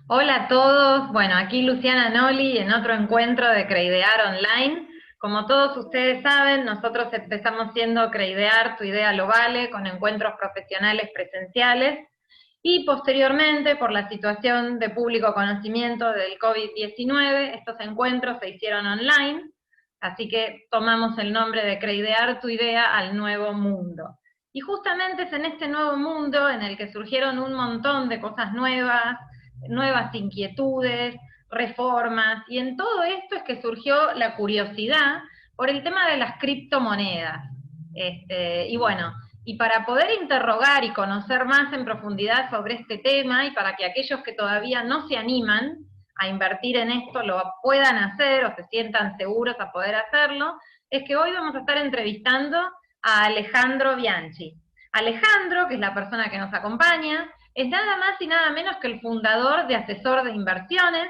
Hola a todos, bueno, aquí Luciana Noli en otro encuentro de Creidear Online. Como todos ustedes saben, nosotros empezamos siendo Creidear, tu idea lo vale, con encuentros profesionales presenciales y posteriormente, por la situación de público conocimiento del COVID-19, estos encuentros se hicieron online, así que tomamos el nombre de Creidear tu idea al nuevo mundo. Y justamente es en este nuevo mundo en el que surgieron un montón de cosas nuevas inquietudes, reformas, y en todo esto es que surgió la curiosidad por el tema de las criptomonedas. Y bueno, y para poder interrogar y conocer más en profundidad sobre este tema, y para que aquellos que todavía no se animan a invertir en esto lo puedan hacer o se sientan seguros a poder hacerlo, es que hoy vamos a estar entrevistando a Alejandro Bianchi. Alejandro, que es la persona que nos acompaña, es nada más y nada menos que el fundador de Asesor de Inversiones.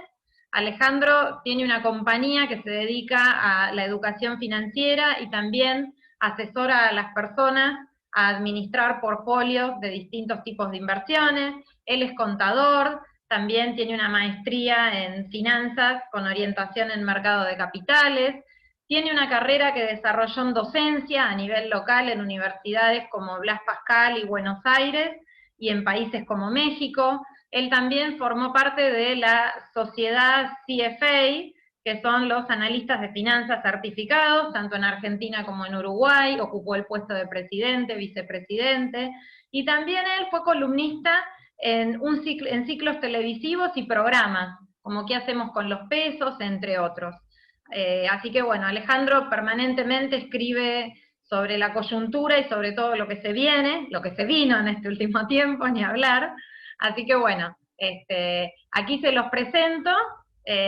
Alejandro tiene una compañía que se dedica a la educación financiera y también asesora a las personas a administrar portfolios de distintos tipos de inversiones. Él es contador, también tiene una maestría en finanzas con orientación en mercado de capitales. Tiene una carrera que desarrolló en docencia a nivel local en universidades como Blas Pascal y Buenos Aires, y en países como México. Él también formó parte de la sociedad CFA, que son los analistas de finanzas certificados, tanto en Argentina como en Uruguay. Ocupó el puesto de presidente, vicepresidente, y también él fue columnista en ciclos televisivos y programas, como qué hacemos con los pesos, entre otros. Así que bueno, Alejandro permanentemente escribe sobre la coyuntura y sobre todo lo que se viene, lo que se vino en este último tiempo, ni hablar. Así que bueno, aquí se los presento.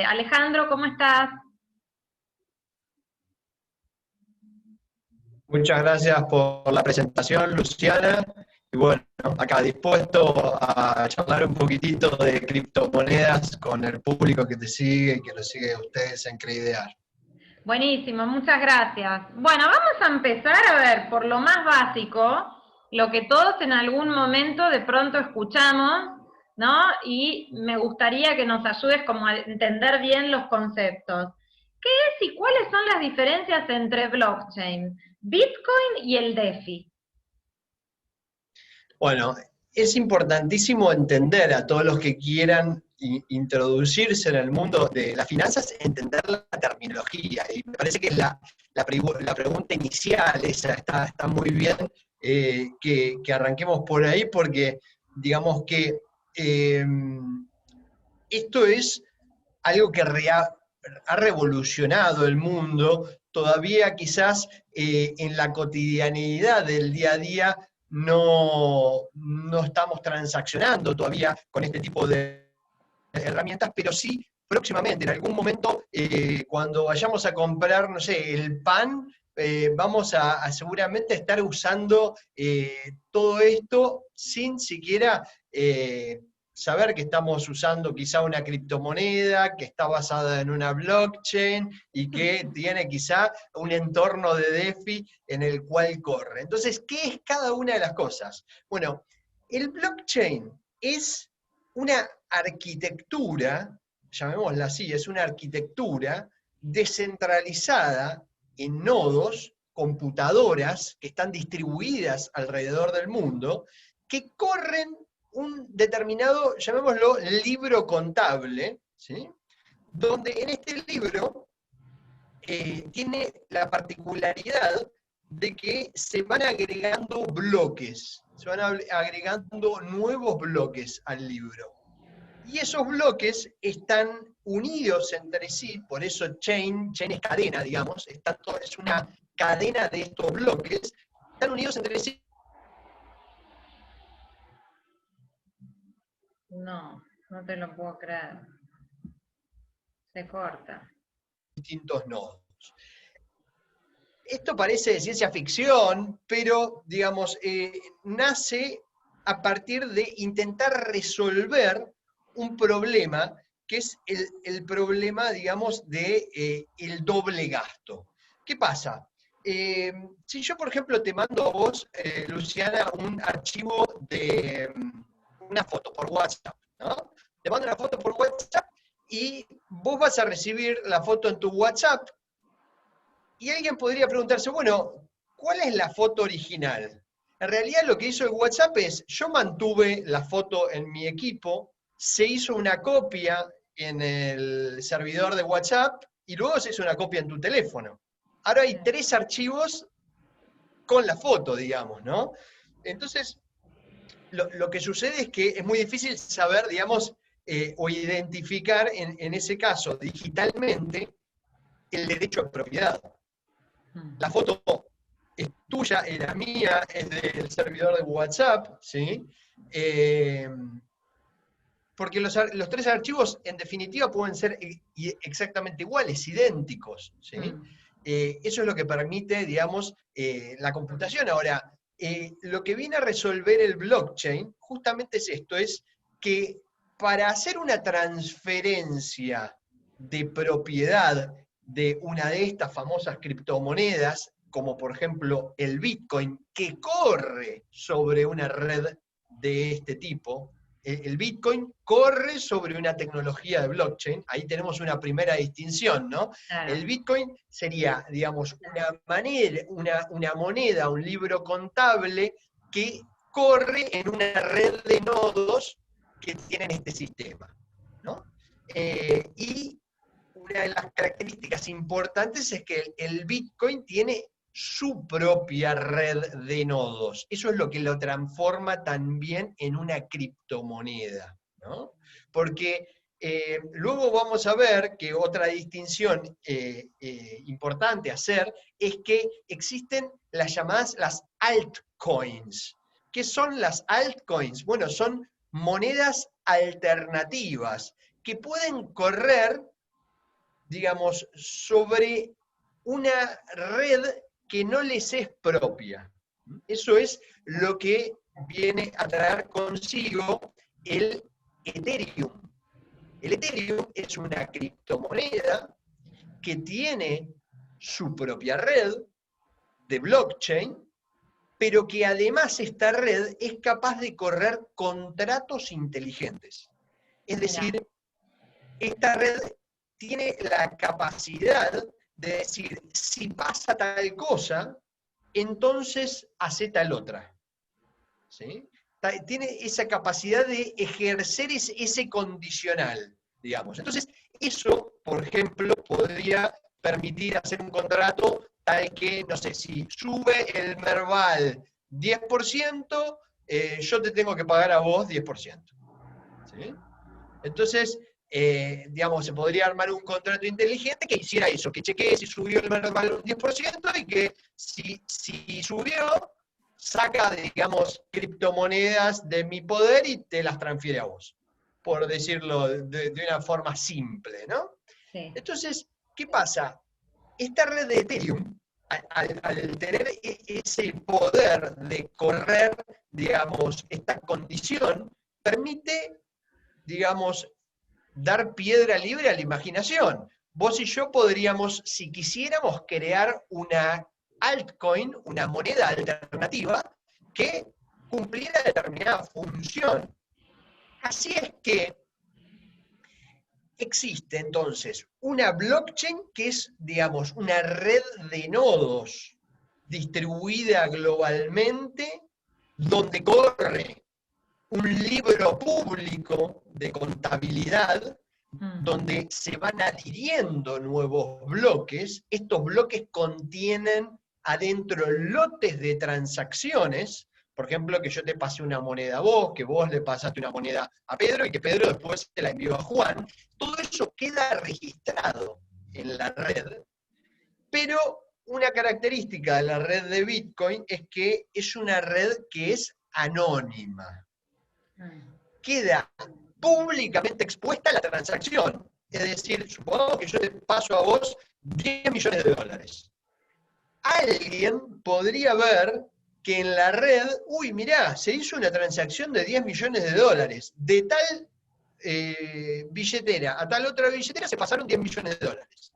Alejandro, ¿cómo estás? Muchas gracias por la presentación, Luciana. Y bueno, acá dispuesto a charlar un poquitito de criptomonedas con el público que te sigue y que lo sigue a ustedes en Creidear. Buenísimo, muchas gracias. Bueno, vamos a empezar a ver por lo más básico, lo que todos en algún momento de pronto escuchamos, ¿no? Y me gustaría que nos ayudes como a entender bien los conceptos. ¿Qué es y cuáles son las diferencias entre blockchain, Bitcoin y el DeFi? Bueno, es importantísimo entender a todos los que quieran introducirse en el mundo de las finanzas, entender la terminología. Y me parece que es la pregunta inicial, esa está muy bien que arranquemos por ahí, porque digamos que eh, esto es algo que ha revolucionado el mundo, todavía quizás en la cotidianidad del día a día no estamos transaccionando todavía con este tipo de herramientas, pero sí próximamente, en algún momento, cuando vayamos a comprar, no sé, el pan, vamos a seguramente estar usando todo esto sin siquiera saber que estamos usando quizá una criptomoneda que está basada en una blockchain y que tiene quizá un entorno de DeFi en el cual corre. Entonces, ¿qué es cada una de las cosas? Bueno, el blockchain es una arquitectura, llamémosla así, es una arquitectura descentralizada en nodos, computadoras que están distribuidas alrededor del mundo, que corren un determinado, llamémoslo, libro contable, ¿sí? Donde en este libro tiene la particularidad de que se van agregando bloques, se van agregando nuevos bloques al libro. Y esos bloques están unidos entre sí, por eso chain es cadena, digamos, es una cadena de estos bloques, están unidos entre sí. No, no te lo puedo creer. Se corta. Distintos nodos. Esto parece de ciencia ficción, pero, digamos, nace a partir de intentar resolver un problema que es problema, digamos, de el doble gasto. ¿Qué pasa? Si yo, por ejemplo, te mando a vos, Luciana, un archivo de una foto por WhatsApp, ¿no? Te mando una foto por y vos vas a recibir la foto en tu WhatsApp, y alguien podría preguntarse, bueno, ¿cuál es la foto original? En realidad lo que hizo el WhatsApp es, yo mantuve la foto en mi equipo, se hizo una copia en el servidor de WhatsApp, y luego se hizo una copia en tu teléfono. Ahora hay 3 archivos con la foto, digamos, ¿no? Entonces, lo que sucede es que es muy difícil saber, digamos, o identificar en ese caso digitalmente el derecho a propiedad. La foto es tuya, es la mía, es del servidor de WhatsApp, ¿sí? Porque los 3 archivos, en definitiva, pueden ser exactamente iguales, idénticos, ¿sí? Eso es lo que permite, digamos, la computación. Ahora, lo que viene a resolver el blockchain, justamente es esto, es que para hacer una transferencia de propiedad de una de estas famosas criptomonedas, como por ejemplo el Bitcoin, que corre sobre una red de este tipo, el Bitcoin corre sobre una tecnología de blockchain, ahí tenemos una primera distinción, ¿no? Claro. El Bitcoin sería, digamos, una moneda, un libro contable que corre en una red de nodos que tienen este sistema, ¿no? Y una de las características importantes es que el Bitcoin tiene su propia red de nodos. Eso es lo que lo transforma también en una criptomoneda, ¿no? Porque luego vamos a ver que otra distinción importante a hacer es que existen las llamadas las altcoins. ¿Qué son las altcoins? Bueno, son monedas alternativas que pueden correr, digamos, sobre una red que no les es propia. Eso es lo que viene a traer consigo el Ethereum. El Ethereum es una criptomoneda que tiene su propia red de blockchain, pero que además esta red es capaz de correr contratos inteligentes. Es decir, esta red tiene la capacidad de decir, si pasa tal cosa, entonces hace tal otra. ¿Sí? Tiene esa capacidad de ejercer ese condicional, digamos. Entonces, eso, por ejemplo, podría permitir hacer un contrato tal que, no sé, si sube el Merval 10%, yo te tengo que pagar a vos 10%. ¿Sí? Entonces, digamos, se podría armar un contrato inteligente que hiciera eso, que chequee si subió el Merval un 10% y que si subió, saca, digamos, criptomonedas de mi poder y te las transfiere a vos, por decirlo de una forma simple, ¿no? Sí. Entonces, ¿qué pasa? Esta red de Ethereum, al tener ese poder de correr, digamos, esta condición, permite, digamos, dar piedra libre a la imaginación. Vos y yo podríamos, si quisiéramos, crear una altcoin, una moneda alternativa, que cumpliera determinada función. Así es que existe entonces una blockchain que es, digamos, una red de nodos distribuida globalmente, donde corre un libro público de contabilidad, donde se van adhiriendo nuevos bloques. Estos bloques contienen adentro lotes de transacciones, por ejemplo, que yo te pasé una moneda a vos, que vos le pasaste una moneda a Pedro y que Pedro después te la envió a Juan. Todo eso queda registrado en la red, pero una característica de la red de Bitcoin es que es una red que es anónima. Queda públicamente expuesta la transacción. Es decir, supongamos que yo te paso a vos 10 millones de dólares. Alguien podría ver que en la red, uy, mirá, se hizo una transacción de 10 millones de dólares. De tal billetera a tal otra billetera se pasaron 10 millones de dólares.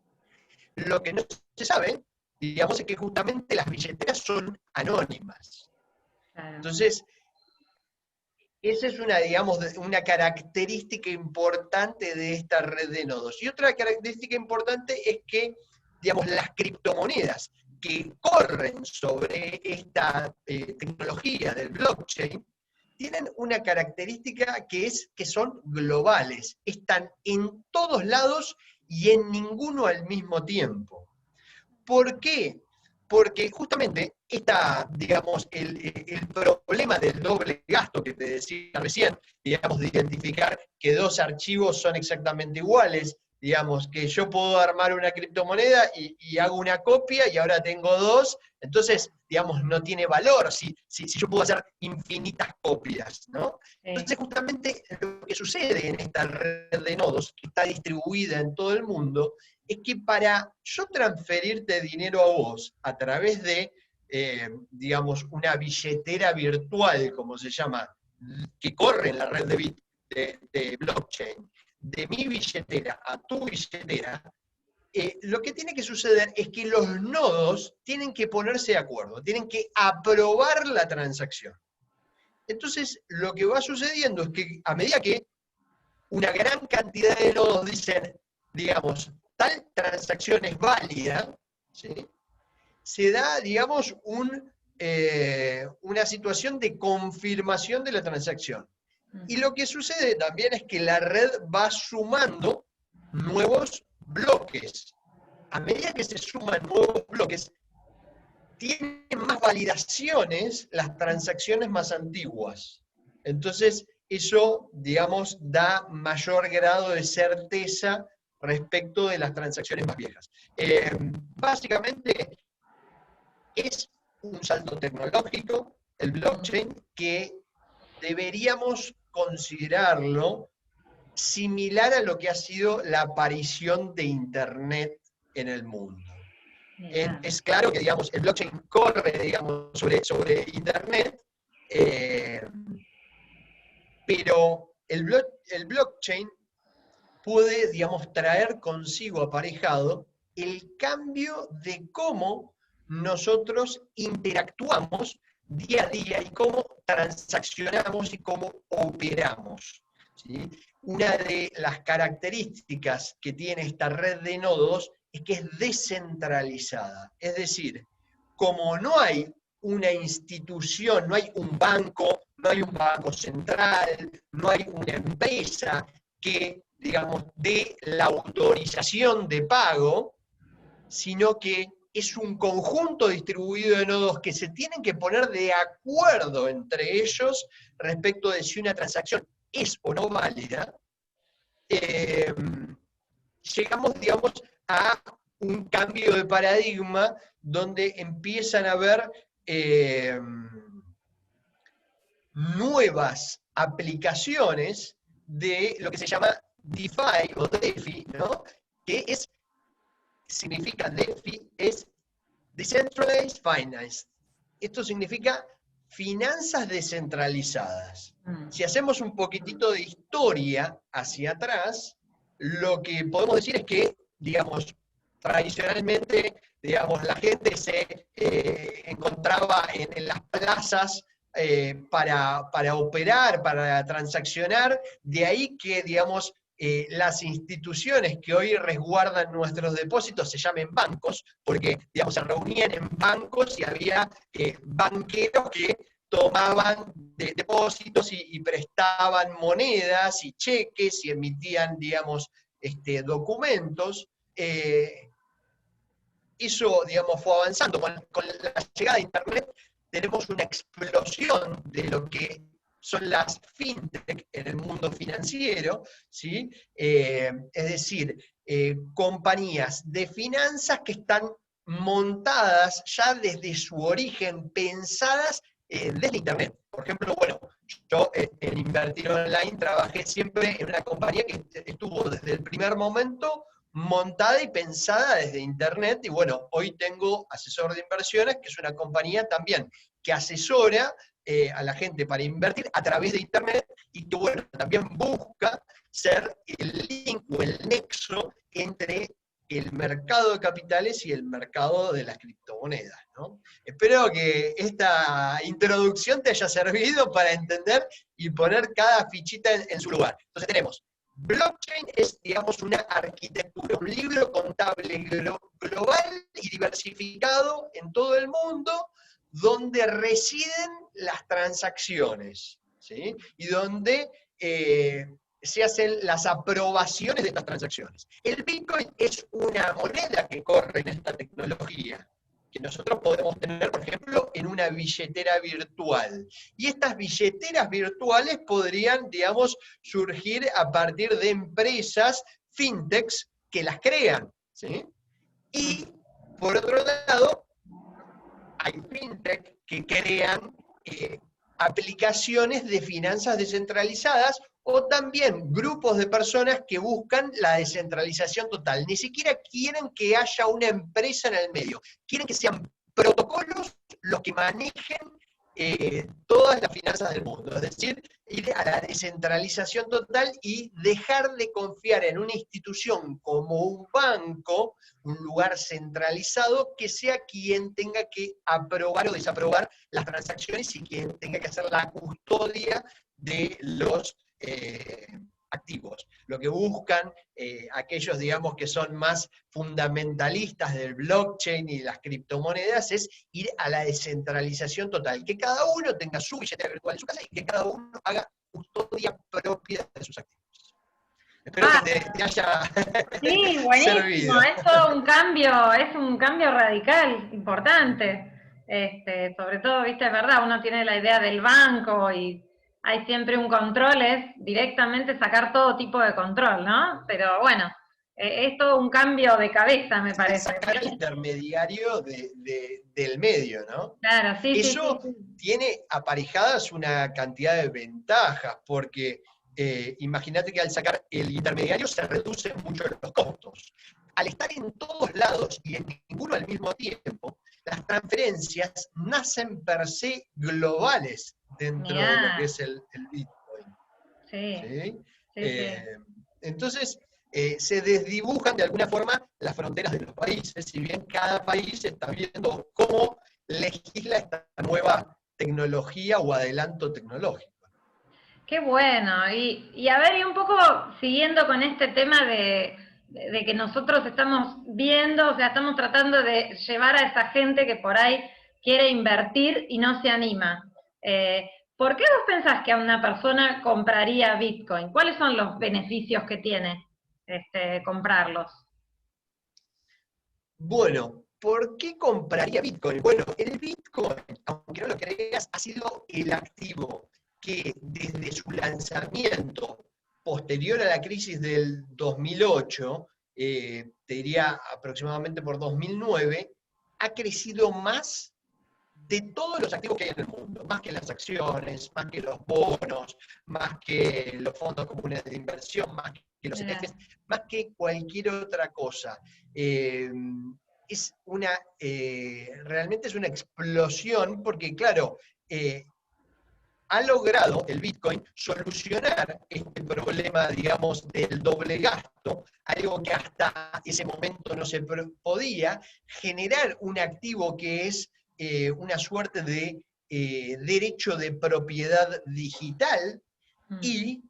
Lo que no se sabe, digamos, es que justamente las billeteras son anónimas. Entonces, esa es una, digamos, una característica importante de esta red de nodos. Y otra característica importante es que, digamos, las criptomonedas que corren sobre esta tecnología del blockchain tienen una característica que es que son globales, están en todos lados y en ninguno al mismo tiempo. ¿Por qué? Porque justamente digamos, el problema del doble gasto que te decía recién, digamos, de identificar que dos archivos son exactamente iguales, digamos, que yo puedo armar una criptomoneda y hago una copia y ahora tengo dos, entonces, digamos, no tiene valor si yo puedo hacer infinitas copias, ¿no? Entonces, justamente lo que sucede en esta red de nodos, que está distribuida en todo el mundo, es que para yo transferirte dinero a vos a través de, digamos, una billetera virtual, como se llama, que corre en la red de blockchain, de mi billetera a tu billetera, lo que tiene que suceder es que los nodos tienen que ponerse de acuerdo, tienen que aprobar la transacción. Entonces, lo que va sucediendo es que a medida que una gran cantidad de nodos dicen, digamos, tal transacción es válida, ¿sí? Se da, digamos, una situación de confirmación de la transacción. Y lo que sucede también es que la red va sumando nuevos bloques. A medida que se suman nuevos bloques, tienen más validaciones las transacciones más antiguas. Entonces, eso, digamos, da mayor grado de certeza respecto de las transacciones más viejas. Básicamente, es un salto tecnológico, el blockchain, que deberíamos considerarlo similar a lo que ha sido la aparición de Internet en el mundo. Es claro que, digamos, el blockchain corre, digamos, sobre Internet, pero el blockchain puede, digamos, traer consigo aparejado el cambio de cómo nosotros interactuamos día a día y cómo transaccionamos y cómo operamos, ¿sí? Una de las características que tiene esta red de nodos es que es descentralizada. Es decir, como no hay una institución, no hay un banco central, no hay una empresa que, digamos, dé la autorización de pago, sino que es un conjunto distribuido de nodos que se tienen que poner de acuerdo entre ellos respecto de si una transacción es o no válida, llegamos, digamos, a un cambio de paradigma donde empiezan a haber nuevas aplicaciones de lo que se llama DeFi o DeFi, ¿no? Que significa DeFi, es Decentralized Finance. Esto significa finanzas descentralizadas. Si hacemos un poquitito de historia hacia atrás, lo que podemos decir es que, digamos, tradicionalmente, digamos, la gente se encontraba en las plazas para operar, para transaccionar, de ahí que, digamos, las instituciones que hoy resguardan nuestros depósitos se llamen bancos, porque, digamos, se reunían en bancos y había banqueros que tomaban depósitos y prestaban monedas y cheques y emitían, digamos, documentos. Eso, digamos, fue avanzando. Con la llegada de Internet tenemos una explosión de lo que son las fintech en el mundo financiero, ¿sí? Es decir, compañías de finanzas que están montadas ya desde su origen, pensadas desde Internet. Por ejemplo, bueno, yo en Invertir Online trabajé siempre en una compañía que estuvo desde el primer momento montada y pensada desde Internet, y bueno, hoy tengo Asesor de Inversiones, que es una compañía también que asesora a la gente para invertir a través de Internet, y que bueno, también busca ser el link o el nexo entre el mercado de capitales y el mercado de las criptomonedas, ¿no? espero que esta introducción te haya servido para entender y poner cada fichita en su lugar. Entonces tenemos, blockchain es, digamos, una arquitectura, un libro contable global y diversificado en todo el mundo, donde residen las transacciones, ¿sí? Y donde se hacen las aprobaciones de estas transacciones. El Bitcoin es una moneda que corre en esta tecnología, que nosotros podemos tener, por ejemplo, en una billetera virtual. Y estas billeteras virtuales podrían, digamos, surgir a partir de empresas fintechs que las crean, ¿sí? Y, por otro lado, hay fintech que crean aplicaciones de finanzas descentralizadas o también grupos de personas que buscan la descentralización total. Ni siquiera quieren que haya una empresa en el medio, quieren que sean protocolos los que manejen todas las finanzas del mundo, es decir, ir a la descentralización total y dejar de confiar en una institución como un banco, un lugar centralizado, que sea quien tenga que aprobar o desaprobar las transacciones y quien tenga que hacer la custodia de los activos. Lo que buscan aquellos, digamos, que son más fundamentalistas del blockchain y las criptomonedas es ir a la descentralización total, que cada uno tenga su billetera virtual en su casa y que cada uno haga custodia propia de sus activos. Espero que te haya sí, buenísimo, servido. es todo un cambio radical, importante. Sobre todo, viste, es verdad, uno tiene la idea del banco y hay siempre un control, es directamente sacar todo tipo de control, ¿no? Pero bueno, es todo un cambio de cabeza, me parece. Sacar al intermediario del medio, ¿no? Claro, sí, sí, sí, Eso sí. tiene aparejadas una cantidad de ventajas, porque imagínate que al sacar el intermediario se reducen mucho los costos. Al estar en todos lados y en ninguno al mismo tiempo, las transferencias nacen per se globales dentro de lo que es el Bitcoin. Sí, ¿Sí? sí, sí. Entonces, se desdibujan de alguna forma las fronteras de los países, si bien cada país está viendo cómo legisla esta nueva tecnología o adelanto tecnológico. Qué bueno. Y a ver, y un poco siguiendo con este tema de que nosotros estamos viendo, o sea, estamos tratando de llevar a esa gente que por ahí quiere invertir y no se anima. ¿Por qué vos pensás que a una persona compraría Bitcoin? ¿Cuáles son los beneficios que tiene comprarlos? Bueno, ¿por qué compraría Bitcoin? Bueno, el Bitcoin, aunque no lo creas, ha sido el activo que desde su lanzamiento, posterior a la crisis del 2008, te diría aproximadamente por 2009, ha crecido más de todos los activos que hay en el mundo, más que las acciones, más que los bonos, más que los fondos comunes de inversión, más que los ETFs, más que cualquier otra cosa. Es una, realmente es una explosión porque, claro, ha logrado el Bitcoin solucionar este problema, digamos, del doble gasto, algo que hasta ese momento no se podía, generar un activo que es una suerte de derecho de propiedad digital y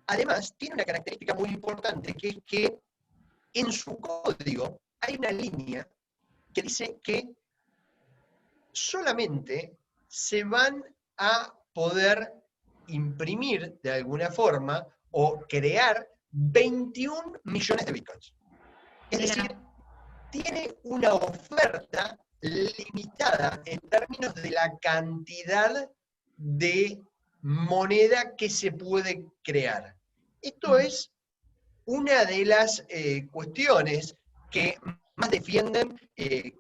además tiene una característica muy importante, que es que en su código hay una línea que dice que solamente se van a poder imprimir de alguna forma o crear 21 millones de bitcoins. Es decir, tiene una oferta limitada en términos de la cantidad de moneda que se puede crear. Esto es una de las cuestiones que más defienden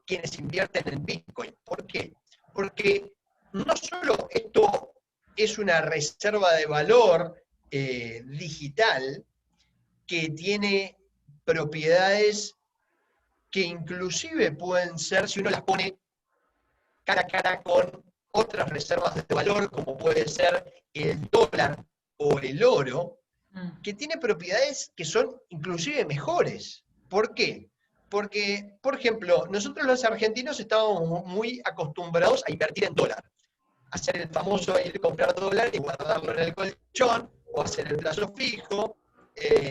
quienes invierten en Bitcoin. ¿Por qué? Porque no solo esto es una reserva de valor digital que tiene propiedades que inclusive pueden ser, si uno las pone cara a cara con otras reservas de valor, como puede ser el dólar o el oro, que tiene propiedades que son inclusive mejores. ¿Por qué? Porque, por ejemplo, nosotros los argentinos estábamos muy acostumbrados a invertir en dólar. Hacer el famoso ir a comprar dólar y guardarlo en el colchón, o hacer el plazo fijo,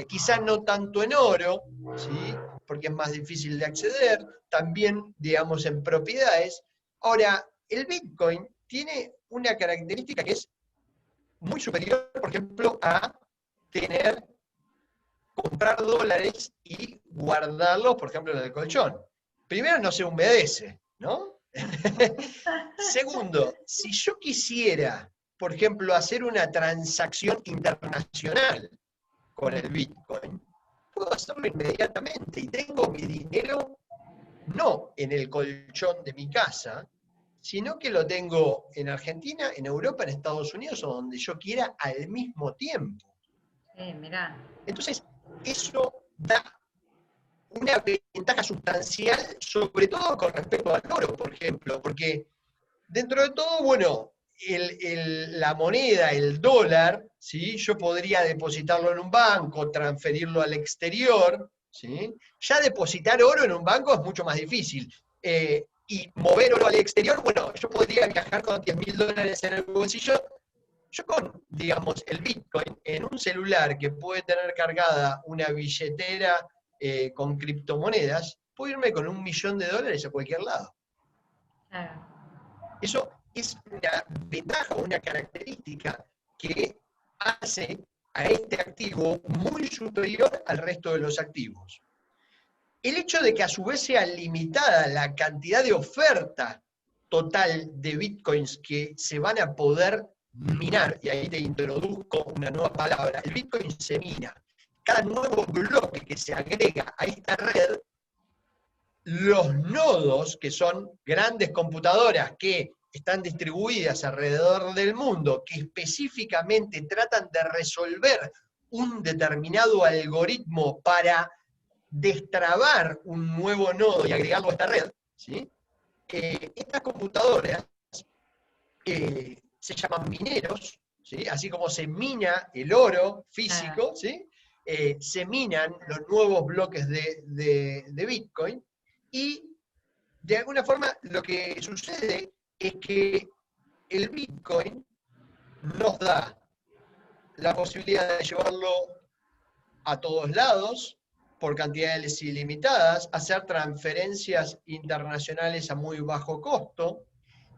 quizás no tanto en oro, ¿sí? Porque es más difícil de acceder, también, digamos, en propiedades. Ahora, el Bitcoin tiene una característica que es muy superior, por ejemplo, a tener, comprar dólares y guardarlos, por ejemplo, en el colchón. Primero, no se humedece, ¿no? Segundo, si yo quisiera, por ejemplo, hacer una transacción internacional con el Bitcoin, puedo hacerlo inmediatamente y tengo mi dinero no en el colchón de mi casa, sino que lo tengo en Argentina, en Europa, en Estados Unidos o donde yo quiera al mismo tiempo. Sí, mirá. Entonces, eso da una ventaja sustancial, sobre todo con respecto al oro, por ejemplo, porque dentro de todo, bueno, la moneda, el dólar, ¿sí? Yo podría depositarlo en un banco, transferirlo al exterior, ¿sí? Ya depositar oro en un banco es mucho más difícil. Y mover oro al exterior, bueno, yo podría viajar con $10.000 en el bolsillo. Yo con, digamos, el Bitcoin en un celular que puede tener cargada una billetera con criptomonedas, puedo irme con $1.000.000 a cualquier lado. Claro. Eso es una ventaja, una característica que hace a este activo muy superior al resto de los activos. El hecho de que a su vez sea limitada la cantidad de oferta total de bitcoins que se van a poder minar, y ahí te introduzco una nueva palabra, el bitcoin se mina. Cada nuevo bloque que se agrega a esta red, los nodos, que son grandes computadoras que están distribuidas alrededor del mundo, que específicamente tratan de resolver un determinado algoritmo para destrabar un nuevo nodo y agregarlo a esta red, ¿sí? Estas computadoras se llaman mineros, ¿sí? Así como se mina el oro físico, ¿sí? Se minan los nuevos bloques de Bitcoin, y de alguna forma lo que sucede es que el Bitcoin nos da la posibilidad de llevarlo a todos lados por cantidades ilimitadas, hacer transferencias internacionales a muy bajo costo,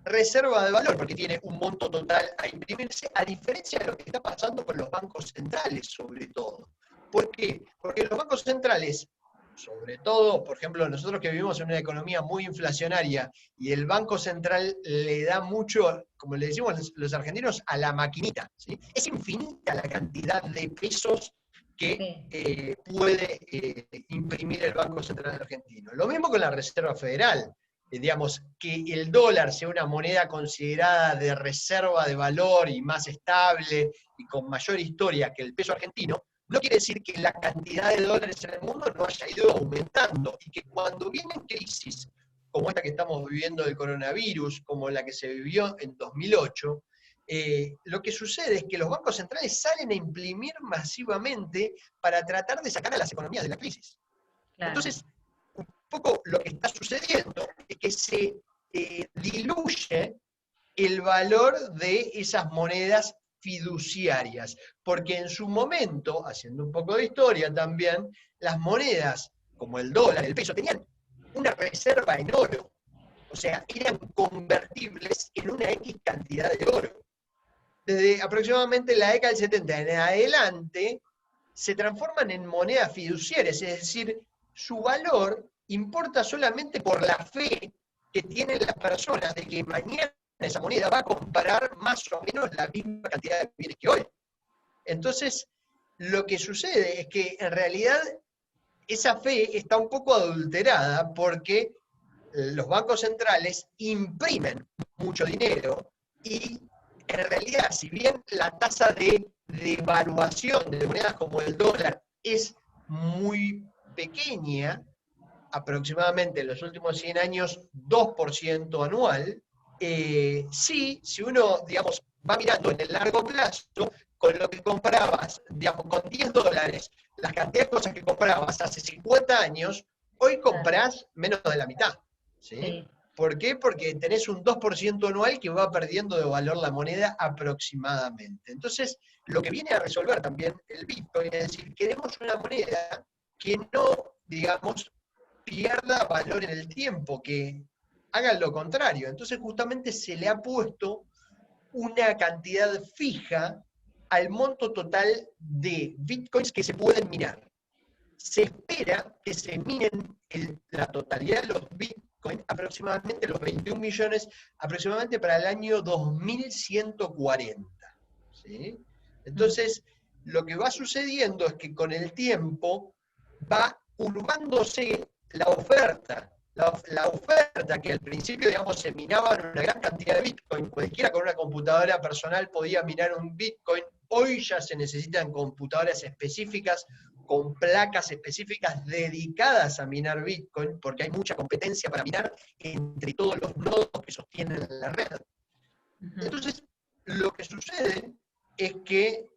reserva de valor, porque tiene un monto total a imprimirse, a diferencia de lo que está pasando con los bancos centrales, sobre todo. ¿Por qué? Porque los bancos centrales, sobre todo, por ejemplo, nosotros que vivimos en una economía muy inflacionaria y el Banco Central le da mucho, como le decimos los argentinos, a la maquinita, ¿sí? Es infinita la cantidad de pesos que puede imprimir el Banco Central argentino. Lo mismo con la Reserva Federal. Digamos, que el dólar sea una moneda considerada de reserva de valor y más estable y con mayor historia que el peso argentino, no quiere decir que la cantidad de dólares en el mundo no haya ido aumentando, y que cuando vienen crisis, como esta que estamos viviendo del coronavirus, como la que se vivió en 2008, lo que sucede es que los bancos centrales salen a imprimir masivamente para tratar de sacar a las economías de la crisis. Claro. Entonces, un poco lo que está sucediendo es que se diluye el valor de esas monedas fiduciarias, porque en su momento, haciendo un poco de historia también, las monedas como el dólar, el peso, tenían una reserva en oro, o sea, eran convertibles en una X cantidad de oro. Desde aproximadamente la década del 70 en adelante, se transforman en monedas fiduciarias, es decir, su valor importa solamente por la fe que tienen las personas de que mañana esa moneda va a comprar más o menos la misma cantidad de bienes que hoy. Entonces, lo que sucede es que en realidad esa fe está un poco adulterada, porque los bancos centrales imprimen mucho dinero y en realidad, si bien la tasa de devaluación de monedas como el dólar es muy pequeña, aproximadamente en los últimos 100 años 2% anual, sí, si uno, digamos, va mirando en el largo plazo, con lo que comprabas, digamos, con $10, las cantidades de cosas que comprabas hace 50 años, Hoy Claro. comprás menos de la mitad, ¿sí? Sí. ¿Por qué? Porque tenés un 2% anual que va perdiendo de valor la moneda aproximadamente. Entonces, lo que viene a resolver también el Bitcoin es decir, queremos una moneda que no, digamos, pierda valor en el tiempo, que haga lo contrario. Entonces, justamente se le ha puesto una cantidad fija al monto total de bitcoins que se pueden minar. Se espera que se minen la totalidad de los bitcoins, aproximadamente los 21 millones, aproximadamente para el año 2140. ¿Sí? Entonces, lo que va sucediendo es que con el tiempo va curvándose la oferta. La oferta que al principio, digamos, se minaban una gran cantidad de Bitcoin, cualquiera con una computadora personal podía minar un Bitcoin, hoy ya se necesitan computadoras específicas con placas específicas dedicadas a minar Bitcoin, porque hay mucha competencia para minar entre todos los nodos que sostienen la red. Entonces, lo que sucede es que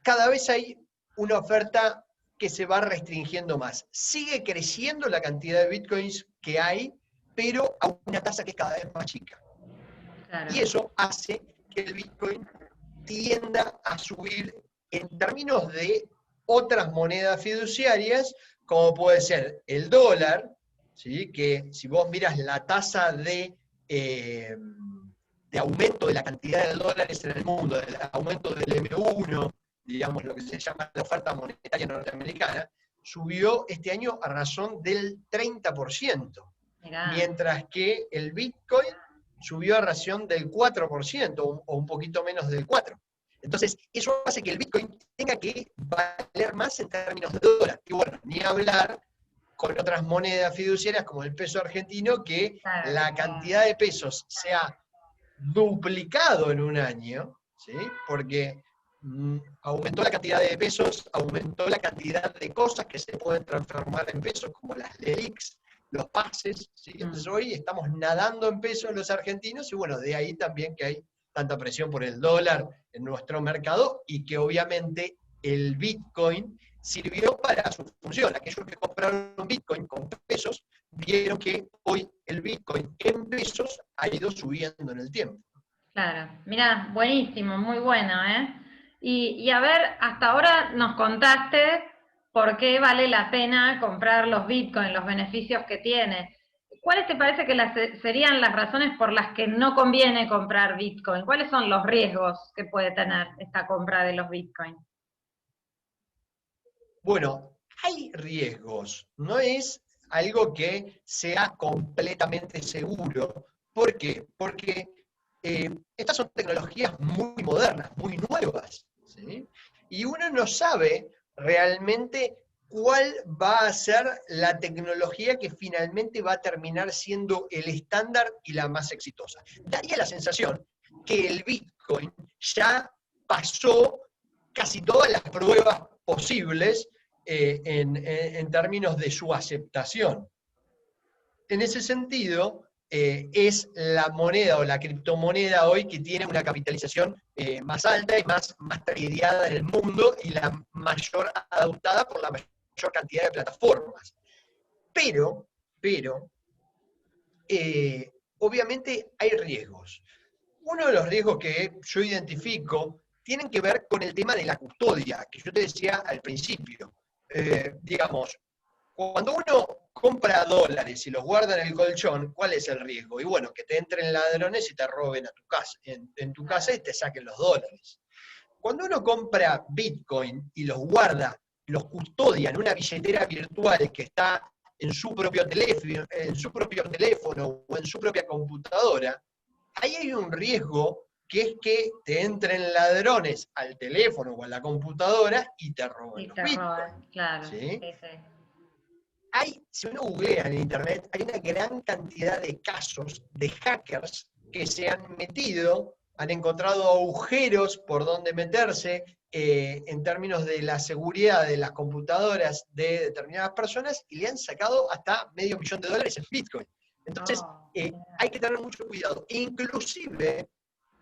cada vez hay una oferta que se va restringiendo más. Sigue creciendo la cantidad de bitcoins que hay, pero a una tasa que es cada vez más chica. Claro. Y eso hace que el bitcoin tienda a subir en términos de otras monedas fiduciarias, como puede ser el dólar, ¿sí? Que si vos miras la tasa de aumento de la cantidad de dólares en el mundo, del aumento del M1, digamos lo que se llama la oferta monetaria norteamericana, subió este año a razón del 30%, Mirá. mientras que el Bitcoin subió a razón del 4%, o un poquito menos del 4%. Entonces, eso hace que el Bitcoin tenga que valer más en términos de dólar. Y bueno, ni hablar con otras monedas fiduciarias como el peso argentino, que Claro. la cantidad de pesos se ha duplicado en un año, ¿sí? Porque aumentó la cantidad de pesos, aumentó la cantidad de cosas que se pueden transformar en pesos, como las LELIQs, los pases, ¿sí? Entonces hoy estamos nadando en pesos los argentinos, y bueno, de ahí también que hay tanta presión por el dólar en nuestro mercado, y que obviamente el Bitcoin sirvió para su función. Aquellos que compraron Bitcoin con pesos vieron que hoy el Bitcoin en pesos ha ido subiendo en el tiempo. Claro, mirá, buenísimo, muy bueno, ¿eh? Y a ver, hasta ahora nos contaste por qué vale la pena comprar los Bitcoin, los beneficios que tiene. ¿Cuáles te parece que serían las razones por las que no conviene comprar Bitcoin? ¿Cuáles son los riesgos que puede tener esta compra de los Bitcoin? Bueno, hay riesgos, no es algo que sea completamente seguro. ¿Por qué? Porque estas son tecnologías muy modernas, muy nuevas, ¿sí? Y uno no sabe realmente cuál va a ser la tecnología que finalmente va a terminar siendo el estándar y la más exitosa. Daría la sensación que el Bitcoin ya pasó casi todas las pruebas posibles en términos de su aceptación. En ese sentido, es la moneda o la criptomoneda hoy que tiene una capitalización más alta y más tradeada en el mundo, y la mayor adoptada por la mayor cantidad de plataformas. Pero, obviamente hay riesgos. Uno de los riesgos que yo identifico tienen que ver con el tema de la custodia, que yo te decía al principio. Digamos, cuando uno compra dólares y los guarda en el colchón, ¿cuál es el riesgo? Y bueno, que te entren ladrones y te roben a tu casa, en tu casa, y te saquen los dólares. Cuando uno compra Bitcoin y los guarda, los custodia en una billetera virtual que está en su propio teléfono o en su propia computadora, ahí hay un riesgo, que es que te entren ladrones al teléfono o a la computadora y te roben Y los te Bitcoin. roban, claro, ¿Sí? sí, sí. Si uno googlea en internet, hay una gran cantidad de casos de hackers que se han metido, han encontrado agujeros por donde meterse en términos de la seguridad de las computadoras de determinadas personas, y le han sacado hasta $500,000 en Bitcoin. Entonces, hay que tener mucho cuidado. Inclusive,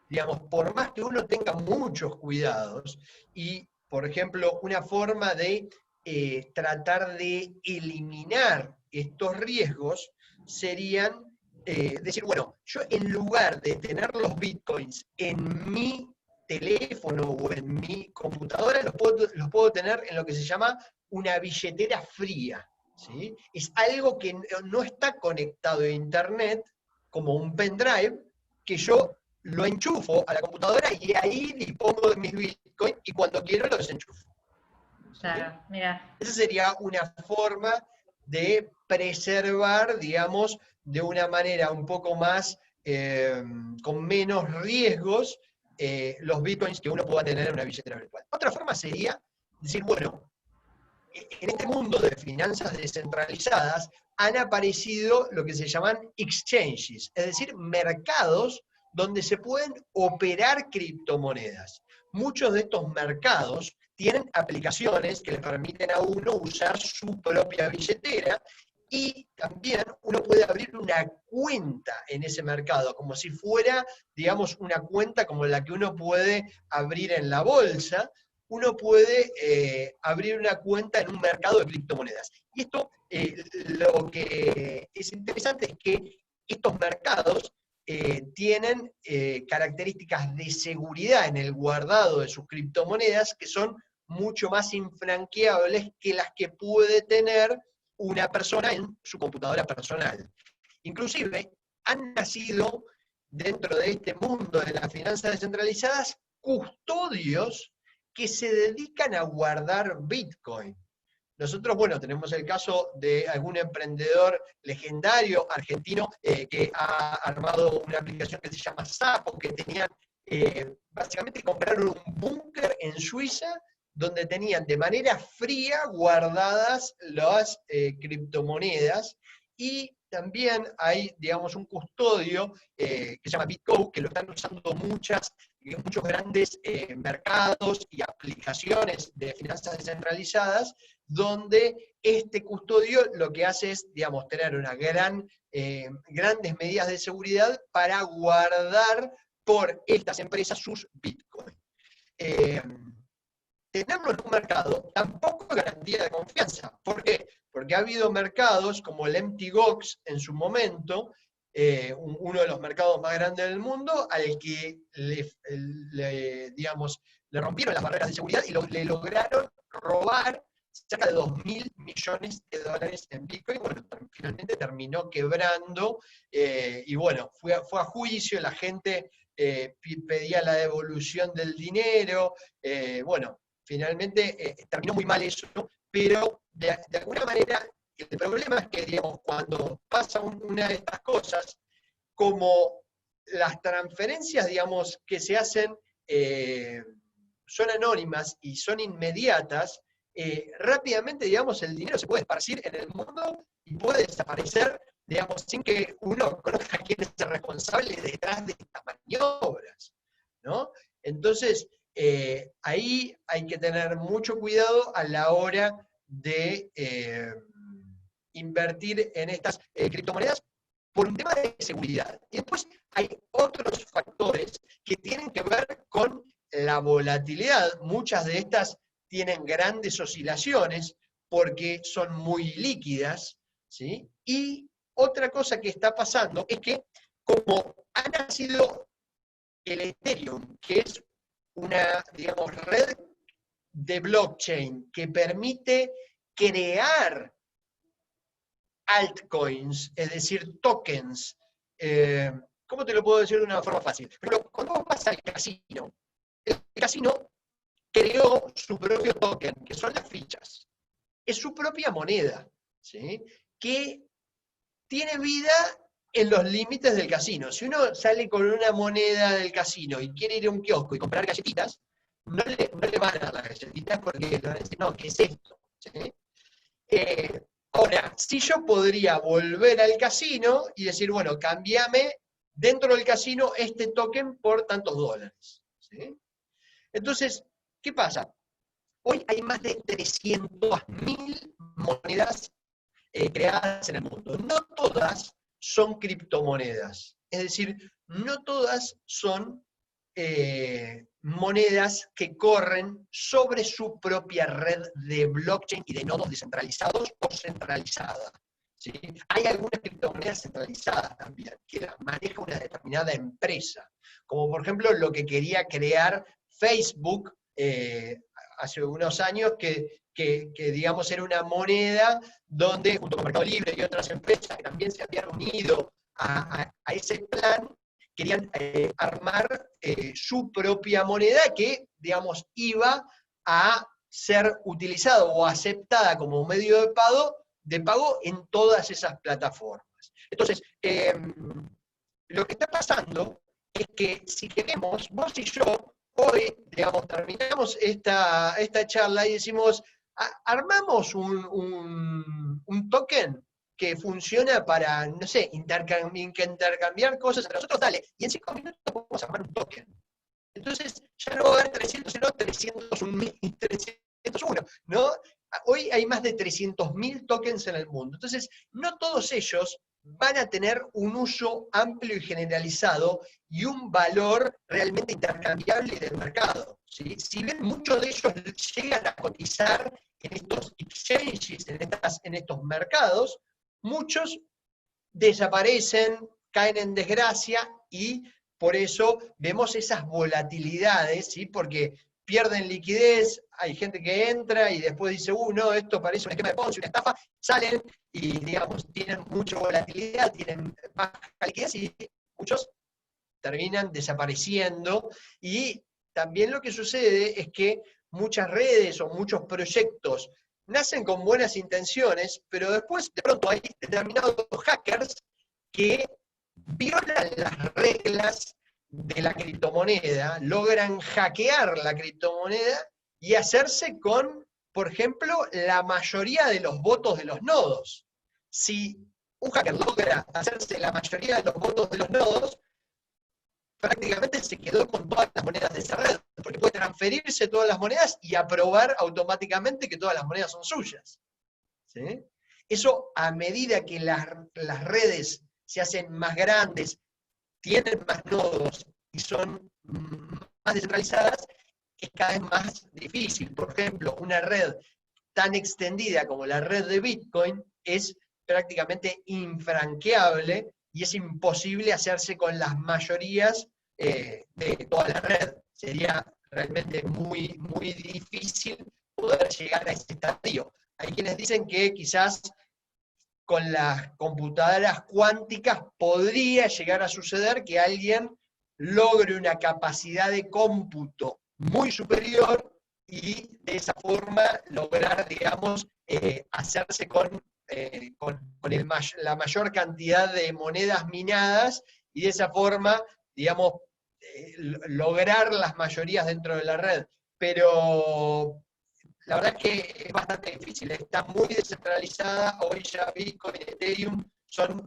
digamos, por más que uno tenga muchos cuidados, y, por ejemplo, una forma de tratar de eliminar estos riesgos serían decir, bueno, yo en lugar de tener los bitcoins en mi teléfono o en mi computadora, los puedo tener en lo que se llama una billetera fría. ¿Sí? Es algo que no está conectado a internet, como un pendrive, que yo lo enchufo a la computadora y ahí dispongo de mis bitcoins y cuando quiero los desenchufo. Claro, mira. Esa sería una forma de preservar, digamos, de una manera un poco más, con menos riesgos, los bitcoins que uno pueda tener en una billetera virtual. Otra forma sería decir, bueno, en este mundo de finanzas descentralizadas han aparecido lo que se llaman exchanges, es decir, mercados donde se pueden operar criptomonedas. Muchos de estos mercados tienen aplicaciones que le permiten a uno usar su propia billetera y también uno puede abrir una cuenta en ese mercado, como si fuera, digamos, una cuenta como la que uno puede abrir en la bolsa. Uno puede abrir una cuenta en un mercado de criptomonedas. Y esto, lo que es interesante es que estos mercados tienen características de seguridad en el guardado de sus criptomonedas que son mucho más infranqueables que las que puede tener una persona en su computadora personal. Inclusive, han nacido dentro de este mundo de las finanzas descentralizadas custodios que se dedican a guardar Bitcoin. Nosotros, bueno, tenemos el caso de algún emprendedor legendario argentino que ha armado una aplicación que se llama Sapo, que tenían, básicamente compraron un búnker en Suiza donde tenían de manera fría guardadas las criptomonedas, y también hay, digamos, un custodio que se llama BitGo, que lo están usando muchos grandes mercados y aplicaciones de finanzas descentralizadas, donde este custodio lo que hace es, digamos, tener grandes medidas de seguridad para guardar por estas empresas sus bitcoins. Tenerlo en un mercado tampoco es garantía de confianza. ¿Por qué? Porque ha habido mercados como el Mt. Gox en su momento, uno de los mercados más grandes del mundo, al que digamos, le rompieron las barreras de seguridad y le lograron robar cerca de 2.000 millones de dólares en Bitcoin. Bueno, finalmente terminó quebrando, y bueno, fue a juicio, la gente pedía la devolución del dinero, bueno, finalmente terminó muy mal eso, pero de alguna manera el problema es que, digamos, cuando pasa una de estas cosas, como las transferencias, digamos, que se hacen son anónimas y son inmediatas, rápidamente, digamos, el dinero se puede esparcir en el mundo y puede desaparecer, digamos, sin que uno conozca quién es el responsable detrás de estas maniobras, ¿no? Entonces, ahí hay que tener mucho cuidado a la hora de invertir en estas criptomonedas por un tema de seguridad. Y después hay otros factores que tienen que ver con la volatilidad. Muchas de estas tienen grandes oscilaciones porque son muy líquidas, ¿sí? Y otra cosa que está pasando es que, como ha nacido el Ethereum, que es una, digamos, red de blockchain que permite crear altcoins, es decir, tokens. ¿Cómo te lo puedo decir de una forma fácil? Pero cuando vos vas al casino, el casino creó su propio token, que son las fichas. Es su propia moneda, ¿sí? Que tiene vida en los límites del casino. Si uno sale con una moneda del casino y quiere ir a un kiosco y comprar galletitas, no le van a dar las galletitas porque le van a decir, no, ¿qué es esto? ¿Sí? Ahora, si yo podría volver al casino y decir, bueno, cambiame dentro del casino este token por tantos dólares. ¿Sí? Entonces, ¿qué pasa? Hoy hay más de 300.000 monedas creadas en el mundo. No todas son criptomonedas. Es decir, no todas son monedas que corren sobre su propia red de blockchain y de nodos descentralizados o centralizada. ¿Sí? Hay algunas criptomonedas centralizadas también, que las maneja una determinada empresa, como por ejemplo lo que quería crear Facebook hace unos años, que digamos era una moneda donde, junto con Mercado Libre y otras empresas que también se habían unido a ese plan, querían armar su propia moneda que, digamos, iba a ser utilizada o aceptada como medio de pago en todas esas plataformas. Entonces, lo que está pasando es que si queremos, vos y yo, hoy, digamos, terminamos esta charla y decimos, armamos un token que funciona para, no sé, intercambiar cosas a nosotros, dale, y en 5 minutos podemos armar un token. Entonces ya no va a haber 300, sino 301, ¿no? Hoy hay más de 300.000 tokens en el mundo. Entonces, no todos ellos van a tener un uso amplio y generalizado y un valor realmente intercambiable del mercado. ¿Sí? Si bien muchos de ellos llegan a cotizar en estos exchanges, en estos mercados, muchos desaparecen, caen en desgracia y por eso vemos esas volatilidades, ¿sí? Porque pierden liquidez, hay gente que entra y después dice, no, esto parece un esquema de Ponzi, una estafa, salen y, digamos, tienen mucha volatilidad, tienen baja liquidez y muchos terminan desapareciendo. Y también lo que sucede es que muchas redes o muchos proyectos nacen con buenas intenciones, pero después de pronto hay determinados hackers que violan las reglas de la criptomoneda, logran hackear la criptomoneda y hacerse con, por ejemplo, la mayoría de los votos de los nodos. Si un hacker logra hacerse la mayoría de los votos de los nodos, prácticamente se quedó con todas las monedas de esa red, porque puede transferirse todas las monedas y aprobar automáticamente que todas las monedas son suyas. ¿Sí? Eso, a medida que las redes se hacen más grandes, tienen más nodos y son más descentralizadas, es cada vez más difícil. Por ejemplo, una red tan extendida como la red de Bitcoin es prácticamente infranqueable y es imposible hacerse con las mayorías de toda la red. Sería realmente muy, muy difícil poder llegar a ese estadio. Hay quienes dicen que quizás con las computadoras cuánticas podría llegar a suceder que alguien logre una capacidad de cómputo muy superior y de esa forma lograr, digamos, hacerse con la mayor cantidad de monedas minadas y de esa forma, digamos, lograr las mayorías dentro de la red. Pero la verdad es que es bastante difícil, está muy descentralizada. Hoy ya Bitcoin y Ethereum son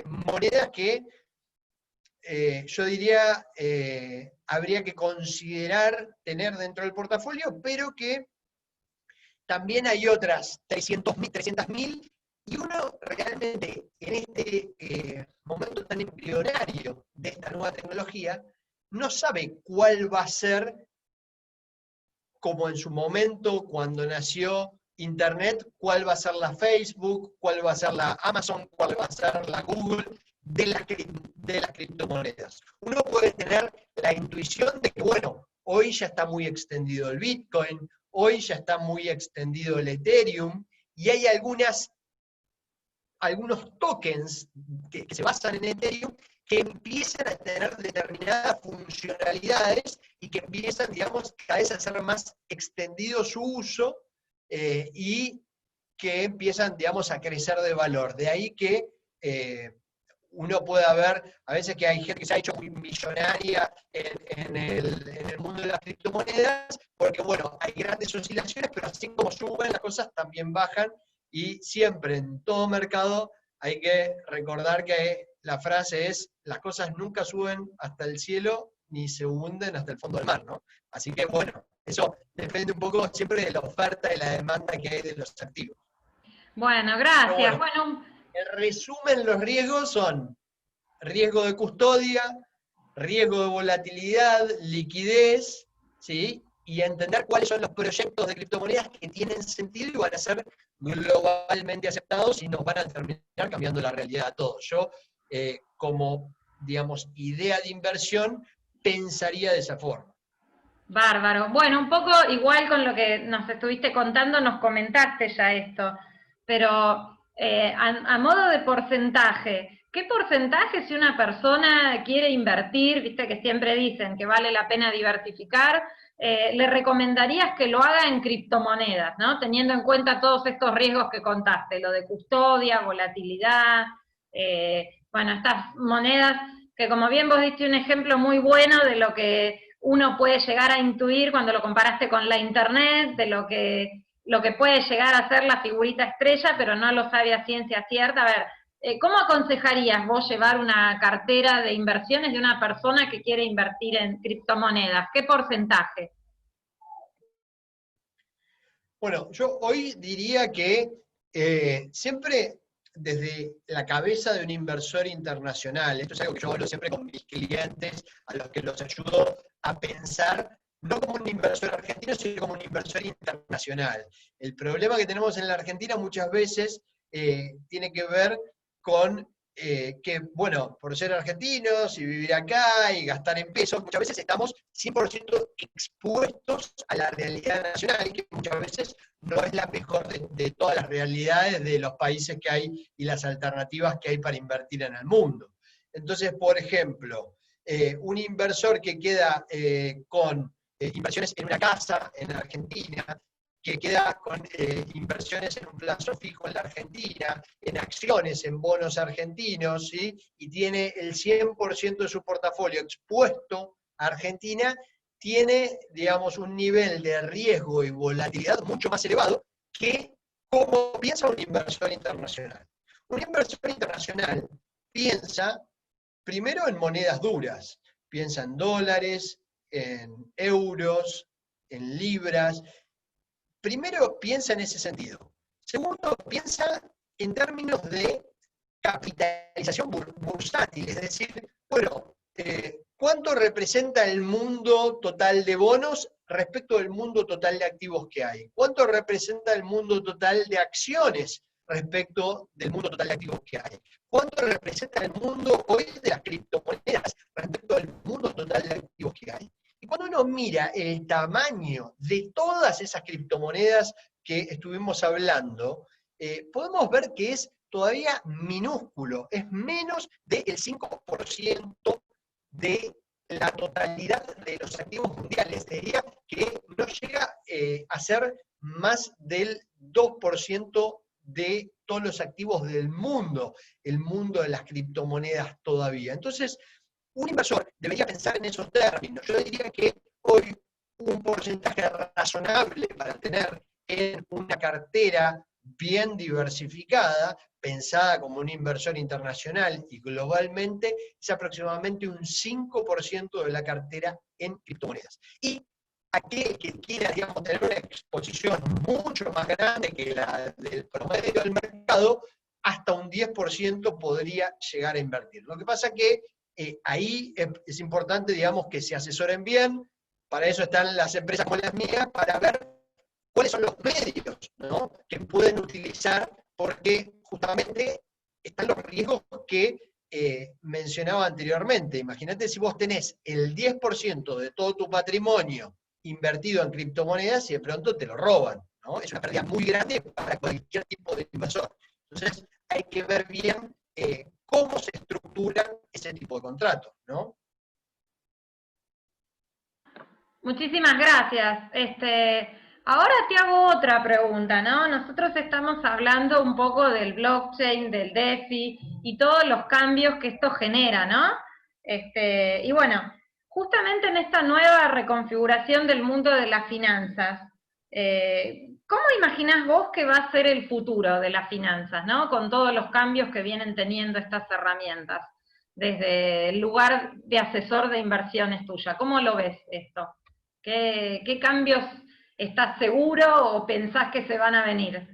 monedas que yo diría habría que considerar tener dentro del portafolio, pero que también hay otras 300.000, y uno realmente en este momento tan embrionario de esta nueva tecnología no sabe cuál va a ser, como en su momento cuando nació Internet, cuál va a ser la Facebook, cuál va a ser la Amazon, cuál va a ser la Google de las criptomonedas. Uno puede tener la intuición de que, bueno, hoy ya está muy extendido el Bitcoin, hoy ya está muy extendido el Ethereum, y hay algunos tokens que se basan en Ethereum que empiezan a tener determinadas funcionalidades y que empiezan, digamos, cada vez a ser más extendido su uso y que empiezan, digamos, a crecer de valor. De ahí que uno pueda ver, a veces que hay gente que se ha hecho muy millonaria en el mundo de las criptomonedas, porque bueno, hay grandes oscilaciones, pero así como suben las cosas, también bajan, y siempre en todo mercado hay que recordar que la frase es, las cosas nunca suben hasta el cielo, ni se hunden hasta el fondo del mar, ¿no? Así que bueno, eso depende un poco siempre de la oferta y la demanda que hay de los activos. Bueno, gracias. Bueno, en resumen, los riesgos son riesgo de custodia, riesgo de volatilidad, liquidez, ¿sí? Y entender cuáles son los proyectos de criptomonedas que tienen sentido y van a ser globalmente aceptados y nos van a terminar cambiando la realidad a todos. Yo, como, digamos, idea de inversión, pensaría de esa forma. Bárbaro. Bueno, un poco igual con lo que nos estuviste contando, nos comentaste ya esto, pero a modo de porcentaje, ¿qué porcentaje si una persona quiere invertir, viste que siempre dicen que vale la pena diversificar, le recomendarías que lo haga en criptomonedas, ¿no? Teniendo en cuenta todos estos riesgos que contaste, lo de custodia, volatilidad, bueno, estas monedas que como bien vos diste un ejemplo muy bueno de lo que uno puede llegar a intuir cuando lo comparaste con la internet, de lo que puede llegar a ser la figurita estrella, pero no lo sabe a ciencia cierta. A ver, ¿cómo aconsejarías vos llevar una cartera de inversiones de una persona que quiere invertir en criptomonedas? ¿Qué porcentaje? Bueno, yo hoy diría que siempre desde la cabeza de un inversor internacional, esto es algo que yo hablo siempre con mis clientes, a los que los ayudo a pensar, no como un inversor argentino, sino como un inversor internacional. El problema que tenemos en la Argentina muchas veces tiene que ver con que, bueno, por ser argentinos y vivir acá y gastar en pesos, muchas veces estamos 100% expuestos a la realidad nacional, que muchas veces no es la mejor de todas las realidades de los países que hay y las alternativas que hay para invertir en el mundo. Entonces, por ejemplo, un inversor que queda con inversiones en una casa en Argentina, que queda con inversiones en un plazo fijo en la Argentina, en acciones, en bonos argentinos, ¿sí? Y tiene el 100% de su portafolio expuesto a Argentina, tiene, digamos, un nivel de riesgo y volatilidad mucho más elevado que como piensa un inversor internacional. Un inversor internacional piensa primero en monedas duras, piensa en dólares, en euros, en libras. Primero piensa en ese sentido. Segundo, piensa en términos de capitalización bursátil, es decir, bueno, ¿cuánto representa el mundo total de bonos respecto del mundo total de activos que hay? ¿Cuánto representa el mundo total de acciones respecto del mundo total de activos que hay? ¿Cuánto representa el mundo hoy de las criptomonedas respecto del mundo total de activos que hay? Y cuando uno mira el tamaño de todas esas criptomonedas que estuvimos hablando, podemos ver que es todavía minúsculo, es menos del 5% de la totalidad de los activos mundiales. Diría que no llega a ser más del 2% de todos los activos del mundo, el mundo de las criptomonedas todavía. Entonces, un inversor debería pensar en esos términos. Yo diría que hoy un porcentaje razonable para tener en una cartera bien diversificada, pensada como un inversor internacional y globalmente, es aproximadamente un 5% de la cartera en criptomonedas. Y aquel que quiera, digamos, tener una exposición mucho más grande que la del promedio del mercado, hasta un 10% podría llegar a invertir. Lo que pasa es que ahí es importante, digamos, que se asesoren bien, para eso están las empresas como las mías, para ver cuáles son los medios, ¿no?, que pueden utilizar, porque justamente están los riesgos que mencionaba anteriormente. Imagínate si vos tenés el 10% de todo tu patrimonio invertido en criptomonedas y de pronto te lo roban, ¿no? Es una pérdida muy grande para cualquier tipo de inversor. Entonces hay que ver bien cómo se estructura ese tipo de contratos, ¿no? Muchísimas gracias. Ahora te hago otra pregunta, ¿no? Nosotros estamos hablando un poco del blockchain, del DeFi y todos los cambios que esto genera, ¿no? Y bueno, justamente en esta nueva reconfiguración del mundo de las finanzas, ¿cómo imaginás vos que va a ser el futuro de las finanzas, ¿no? Con todos los cambios que vienen teniendo estas herramientas, desde el lugar de asesor de inversiones tuya. ¿Cómo lo ves esto? ¿Qué cambios estás seguro o pensás que se van a venir?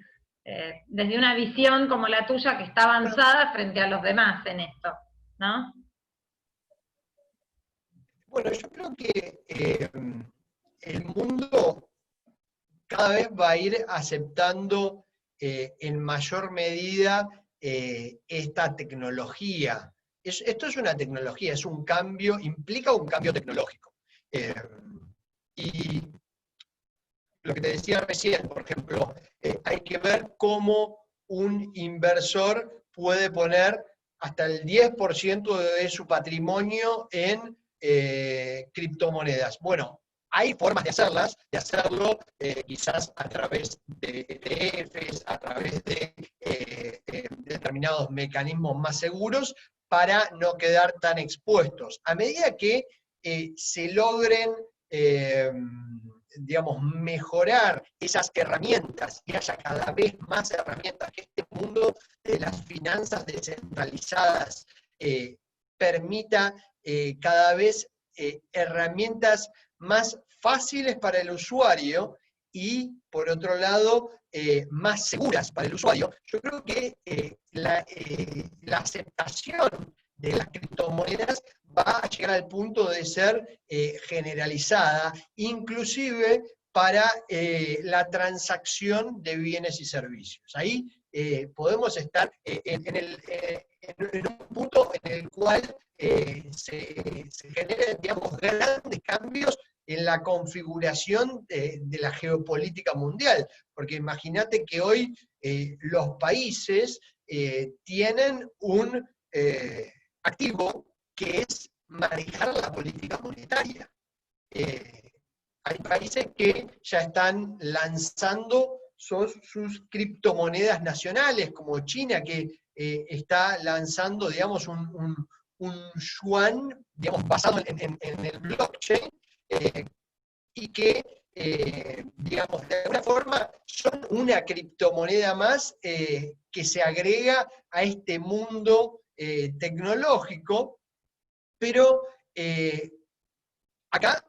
Desde una visión como la tuya que está Bueno, avanzada frente a los demás en esto, ¿no? Bueno, yo creo que el mundo cada vez va a ir aceptando en mayor medida esta tecnología. Esto es una tecnología, es un cambio, implica un cambio tecnológico. Eh, y lo que te decía recién, por ejemplo, hay que ver cómo un inversor puede poner hasta el 10% de su patrimonio en criptomonedas. Bueno, hay formas de hacerlo quizás a través de ETFs, a través de determinados mecanismos más seguros para no quedar tan expuestos. A medida que se logren digamos, mejorar esas herramientas y haya cada vez más herramientas, que este mundo de las finanzas descentralizadas permita cada vez herramientas más fáciles para el usuario y, por otro lado, más seguras para el usuario. Yo creo que la aceptación de las criptomonedas va a llegar al punto de ser generalizada, inclusive para la transacción de bienes y servicios. Ahí podemos estar en un punto en el cual se generen, digamos, grandes cambios en la configuración de la geopolítica mundial, porque imagínate que hoy los países tienen un activo que es manejar la política monetaria. Hay países que ya están lanzando sus criptomonedas nacionales, como China, que está lanzando, digamos, un yuan, digamos, basado en el blockchain, y que, digamos, de alguna forma son una criptomoneda más que se agrega a este mundo tecnológico, pero acá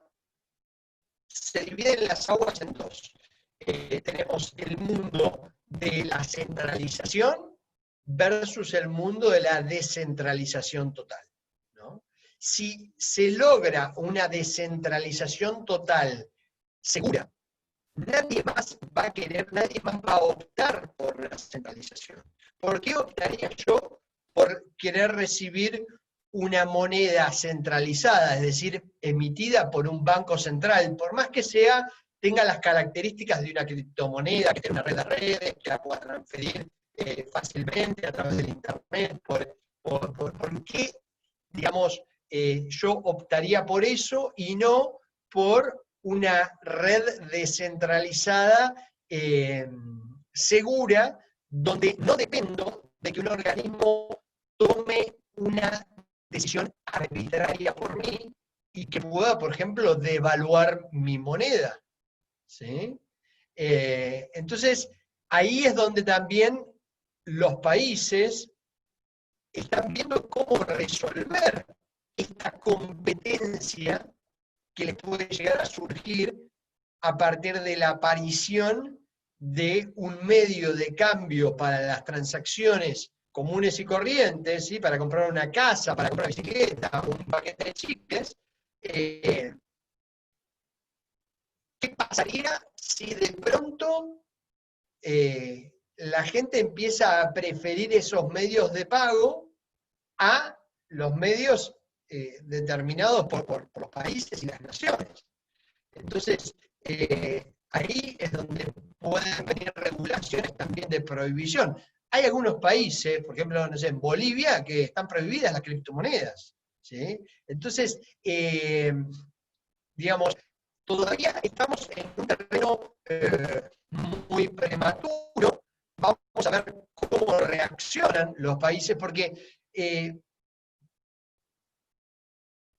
se dividen las aguas en dos. Tenemos el mundo de la centralización versus el mundo de la descentralización total, ¿no? Si se logra una descentralización total segura, nadie más va a querer, nadie más va a optar por la centralización. ¿Por qué optaría yo por querer recibir una moneda centralizada, es decir, emitida por un banco central, por más que tenga las características de una criptomoneda, que tenga una red de redes, que la pueda transferir fácilmente a través del Internet? ¿Por qué, digamos, yo optaría por eso y no por una red descentralizada segura, donde no dependo de que un organismo tome una decisión arbitraria por mí y que pueda, por ejemplo, devaluar mi moneda? ¿Sí? Entonces, ahí es donde también los países están viendo cómo resolver esta competencia que les puede llegar a surgir a partir de la aparición de un medio de cambio para las transacciones comunes y corrientes, ¿sí? Para comprar una casa, para comprar una bicicleta, un paquete de chicles. ¿Qué pasaría si de pronto la gente empieza a preferir esos medios de pago a los medios determinados por los países y las naciones? Entonces, ahí es donde pueden venir regulaciones también de prohibición. Hay algunos países, por ejemplo, no sé, en Bolivia, que están prohibidas las criptomonedas, ¿sí? Entonces, digamos, todavía estamos en un terreno muy prematuro. Vamos a ver cómo reaccionan los países, porque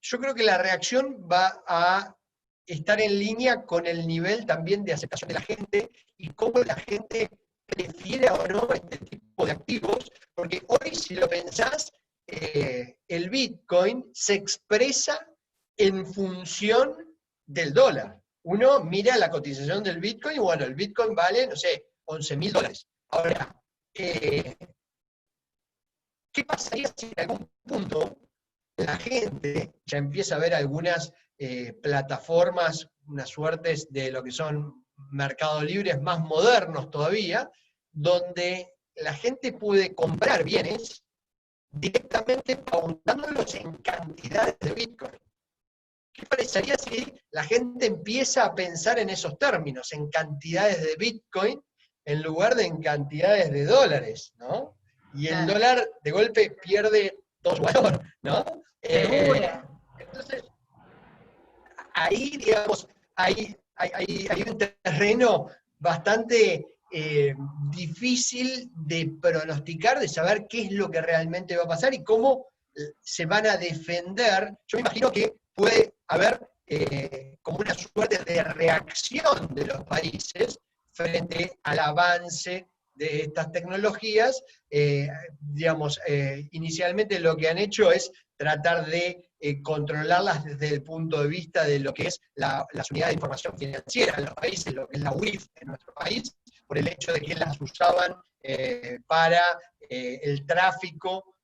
yo creo que la reacción va a estar en línea con el nivel también de aceptación de la gente y cómo la gente prefiere o no este tipo de activos, porque hoy, si lo pensás, el Bitcoin se expresa en función del dólar. Uno mira la cotización del Bitcoin y bueno, el Bitcoin vale, no sé, $11.000. Ahora, ¿qué pasaría si en algún punto la gente ya empieza a ver algunas plataformas, unas suertes de lo que son mercados libres más modernos todavía, donde la gente puede comprar bienes directamente pautándolos en cantidades de Bitcoin. ¿Qué parecería si la gente empieza a pensar en esos términos, en cantidades de Bitcoin, en lugar de en cantidades de dólares, ¿no? Y el Claro. dólar de golpe pierde todo su valor, ¿no? Seguro. Entonces, ahí, digamos, hay un terreno bastante difícil de pronosticar, de saber qué es lo que realmente va a pasar y cómo se van a defender. Yo me imagino que puede haber como una suerte de reacción de los países frente al avance de estas tecnologías. Digamos, inicialmente lo que han hecho es tratar de controlarlas desde el punto de vista de lo que es las unidades de información financiera en los países, lo que es la UIF en nuestro país, por el hecho de que las usaban para el tráfico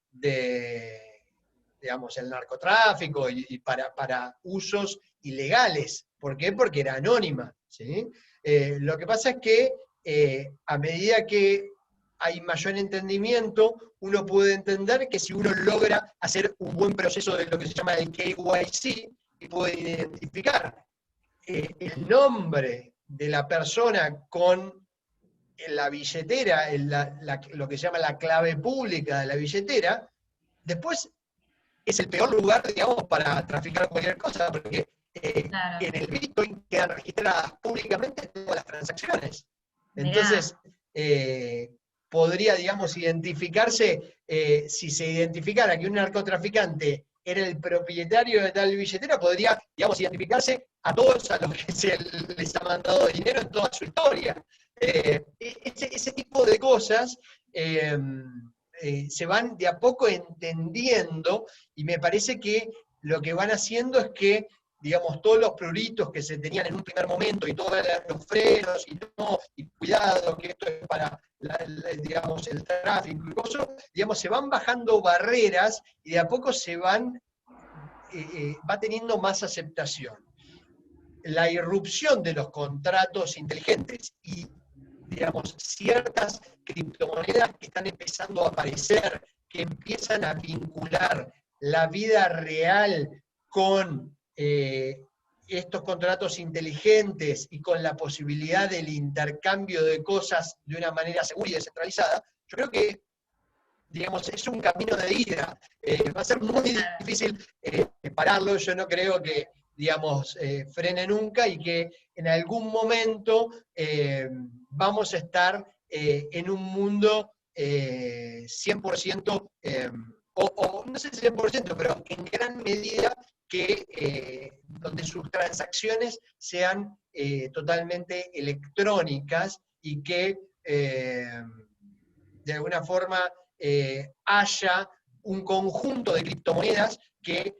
digamos, el narcotráfico y para usos ilegales. ¿Por qué? Porque era anónima, ¿sí? Lo que pasa es que a medida que hay mayor entendimiento, uno puede entender que si uno logra hacer un buen proceso de lo que se llama el KYC, y puede identificar el nombre de la persona con la billetera, lo que se llama la clave pública de la billetera, después es el peor lugar, digamos, para traficar cualquier cosa, porque Claro. en el Bitcoin quedan registradas públicamente todas las transacciones. Mirá. Entonces, podría, digamos, identificarse, si se identificara que un narcotraficante era el propietario de tal billetera, podría, digamos, identificarse a todos a los que se les ha mandado dinero en toda su historia. Ese tipo de cosas se van de a poco entendiendo y me parece que lo que van haciendo es que, digamos, todos los pruritos que se tenían en un primer momento y todos los frenos y no, y cuidado, que esto es para, digamos, el tráfico y cosas, digamos, se van bajando barreras y de a poco se va teniendo más aceptación. La irrupción de los contratos inteligentes y, digamos, ciertas criptomonedas que están empezando a aparecer, que empiezan a vincular la vida real con estos contratos inteligentes y con la posibilidad del intercambio de cosas de una manera segura y descentralizada, yo creo que, digamos, es un camino de ida. Va a ser muy difícil pararlo. Yo no creo que, digamos, frene nunca y que en algún momento vamos a estar en un mundo 100%, o no sé si 100%, pero en gran medida donde sus transacciones sean totalmente electrónicas y que de alguna forma haya un conjunto de criptomonedas que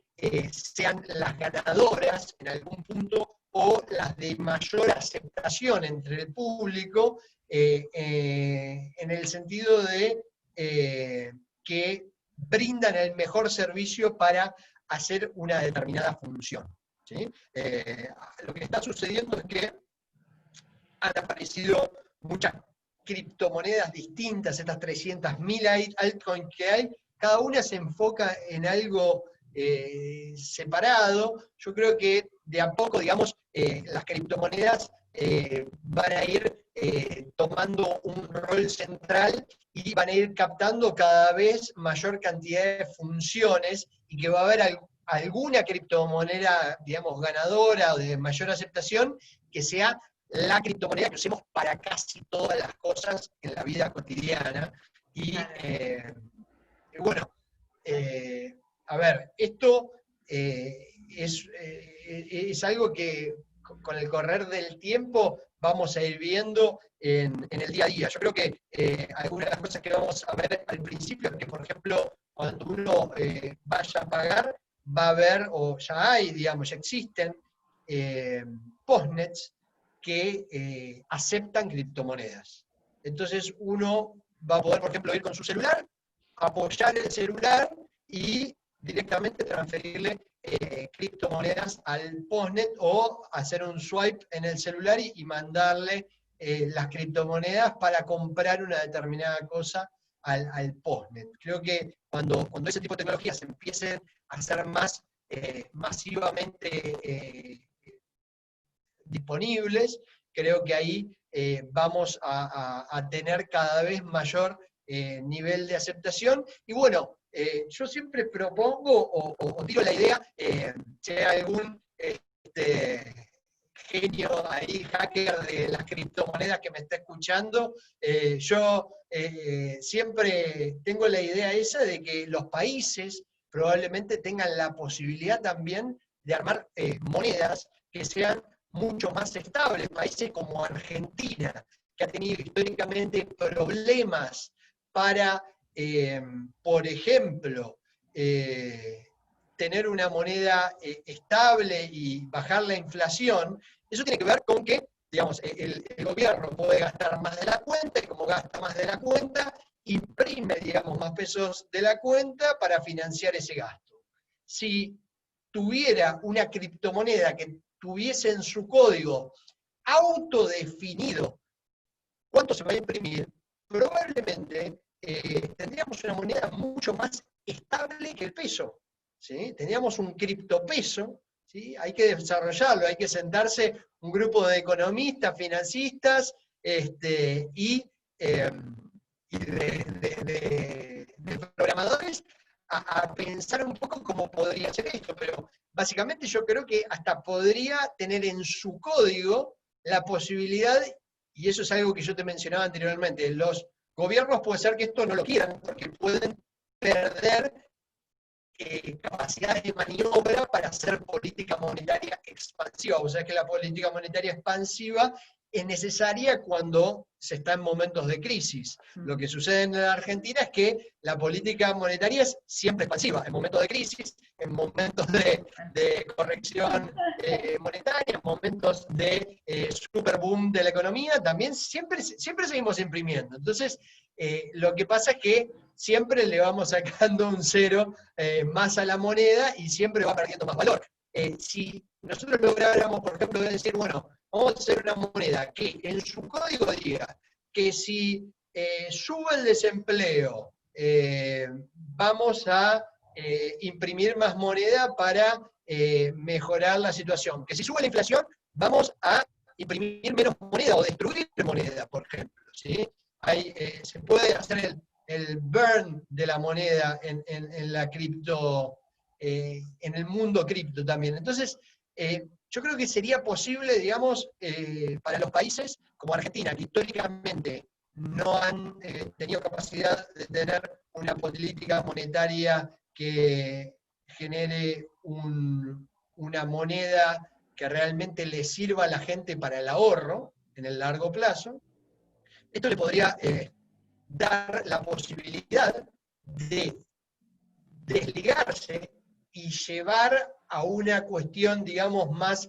sean las ganadoras en algún punto o las de mayor aceptación entre el público, en el sentido de que brindan el mejor servicio para hacer una determinada función. ¿Sí? Lo que está sucediendo es que han aparecido muchas criptomonedas distintas, estas 300.000 altcoins que hay, cada una se enfoca en algo separado. Yo creo que de a poco, digamos, las criptomonedas van a ir tomando un rol central y van a ir captando cada vez mayor cantidad de funciones y que va a haber alguna criptomoneda, digamos, ganadora o de mayor aceptación que sea la criptomoneda que usemos para casi todas las cosas en la vida cotidiana. Y bueno, a ver, esto es algo que con el correr del tiempo vamos a ir viendo en el día a día. Yo creo que algunas de las cosas que vamos a ver al principio es que, por ejemplo, cuando uno vaya a pagar, va a haber, o ya hay, digamos, ya existen postnets que aceptan criptomonedas. Entonces uno va a poder, por ejemplo, ir con su celular, apoyar el celular y directamente transferirle criptomonedas al postnet o hacer un swipe en el celular y mandarle las criptomonedas para comprar una determinada cosa al postnet. Creo que cuando ese tipo de tecnologías empiecen a ser más masivamente disponibles, creo que ahí vamos a tener cada vez mayor nivel de aceptación. Y bueno, yo siempre propongo o tiro la idea, si hay algún genio ahí, hacker de las criptomonedas que me está escuchando, yo siempre tengo la idea esa de que los países probablemente tengan la posibilidad también de armar monedas que sean mucho más estables. Países como Argentina, que ha tenido históricamente problemas para, por ejemplo, tener una moneda estable y bajar la inflación, eso tiene que ver con que, digamos, el gobierno puede gastar más de la cuenta, y como gasta más de la cuenta, imprime, digamos, más pesos de la cuenta para financiar ese gasto. Si tuviera una criptomoneda que tuviese en su código autodefinido cuánto se va a imprimir, probablemente tendríamos una moneda mucho más estable que el peso. ¿Sí? Teníamos un criptopeso, ¿sí? Hay que desarrollarlo, hay que sentarse un grupo de economistas, financistas y de programadores a pensar un poco cómo podría ser esto, pero básicamente yo creo que hasta podría tener en su código la posibilidad, y eso es algo que yo te mencionaba anteriormente, los gobiernos puede ser que esto no lo quieran, porque pueden perder capacidades de maniobra para hacer política monetaria expansiva. O sea que la política monetaria expansiva es necesaria cuando se está en momentos de crisis. Lo que sucede en la Argentina es que la política monetaria es siempre expansiva, en momentos de crisis, en momentos de corrección monetaria, en momentos de super boom de la economía, también siempre seguimos imprimiendo. Entonces, lo que pasa es que siempre le vamos sacando un cero más a la moneda y siempre va perdiendo más valor. Si nosotros lográramos, por ejemplo, decir, bueno, vamos a hacer una moneda que en su código diga que si sube el desempleo, vamos a imprimir más moneda para mejorar la situación. Que si sube la inflación, vamos a imprimir menos moneda o destruir moneda, por ejemplo. ¿Sí? Se puede hacer el burn de la moneda en la cripto, en el mundo cripto también. Entonces, yo creo que sería posible, digamos, para los países como Argentina, que históricamente no han tenido capacidad de tener una política monetaria que genere una moneda que realmente le sirva a la gente para el ahorro en el largo plazo. Esto le podría dar la posibilidad de desligarse y llevar a una cuestión, digamos, más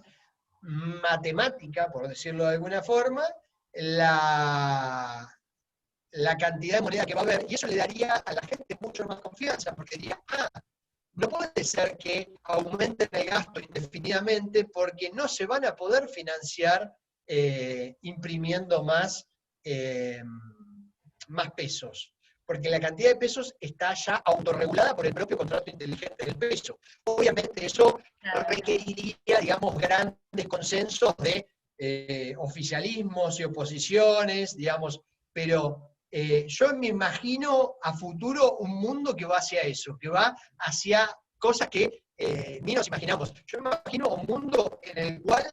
matemática, por decirlo de alguna forma, la cantidad de moneda que va a haber, y eso le daría a la gente mucho más confianza, porque diría, no puede ser que aumenten el gasto indefinidamente porque no se van a poder financiar imprimiendo más pesos, porque la cantidad de pesos está ya autorregulada por el propio contrato inteligente del peso. Obviamente eso requeriría, digamos, grandes consensos de oficialismos y oposiciones, digamos, pero yo me imagino a futuro un mundo que va hacia eso, que va hacia cosas que ni nos imaginamos. Yo me imagino un mundo en el cual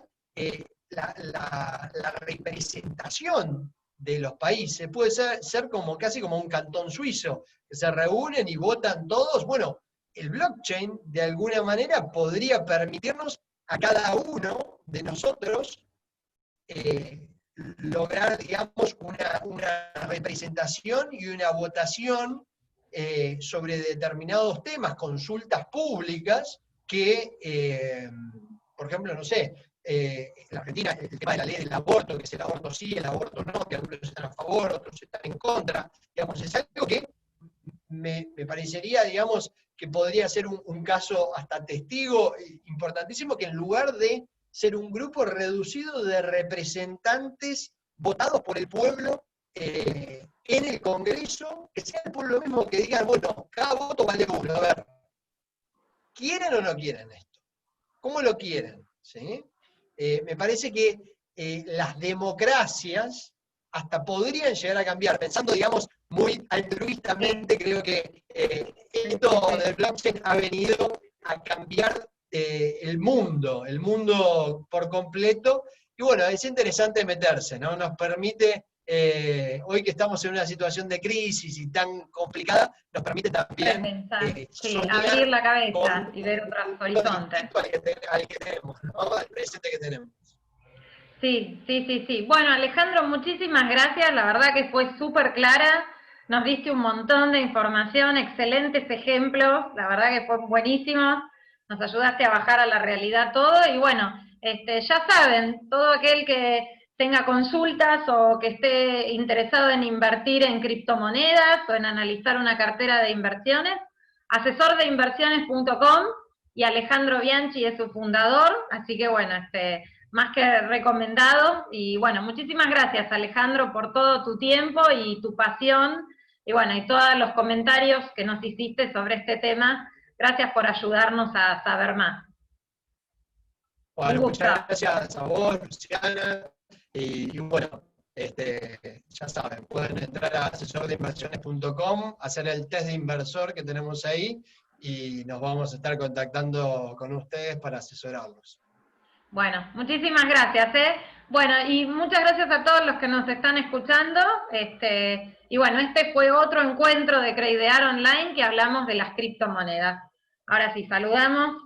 la representación de los países puede ser como casi como un cantón suizo, que se reúnen y votan todos. Bueno, el blockchain de alguna manera podría permitirnos a cada uno de nosotros lograr, digamos, una representación y una votación sobre determinados temas, consultas públicas que, por ejemplo, no sé, en la Argentina el tema de la ley del aborto, que es el aborto sí, el aborto no, que algunos están a favor, otros están en contra, digamos, es algo que me parecería, digamos, que podría ser un caso hasta testigo importantísimo, que en lugar de ser un grupo reducido de representantes votados por el pueblo en el Congreso, que sea el pueblo mismo que diga, bueno, cada voto vale uno. A ver, ¿quieren o no quieren esto? ¿Cómo lo quieren? ¿Sí? Me parece que las democracias hasta podrían llegar a cambiar, pensando, digamos, muy altruistamente, creo que esto del blockchain ha venido a cambiar el mundo por completo, y bueno, es interesante meterse, ¿no? Nos permite, hoy que estamos en una situación de crisis y tan complicada, nos permite también Sí, soñar abrir la cabeza con y ver otros un mundo horizontes. distinto al que tenemos, ¿no? Al presente que tenemos. Sí, sí, sí, sí. Bueno, Alejandro, muchísimas gracias. La verdad que fue súper clara. Nos diste un montón de información, excelentes ejemplos. La verdad que fue buenísimo. Nos ayudaste a bajar a la realidad todo. Y bueno, ya saben, todo aquel que tenga consultas o que esté interesado en invertir en criptomonedas o en analizar una cartera de inversiones, asesordeinversiones.com, y Alejandro Bianchi es su fundador. Así que bueno, más que recomendado. Y bueno, muchísimas gracias, Alejandro, por todo tu tiempo y tu pasión, y bueno, y todos los comentarios que nos hiciste sobre este tema. Gracias por ayudarnos a saber más. Bueno, Un gusto. muchas gracias a vos, Luciana, y bueno, ya saben, pueden entrar a asesordeinversiones.com, hacer el test de inversor que tenemos ahí, y nos vamos a estar contactando con ustedes para asesorarlos. Bueno, muchísimas gracias, ¿eh? Bueno, y muchas gracias a todos los que nos están escuchando. Y bueno, este fue otro encuentro de Creidear Online, que hablamos de las criptomonedas. Ahora sí, saludamos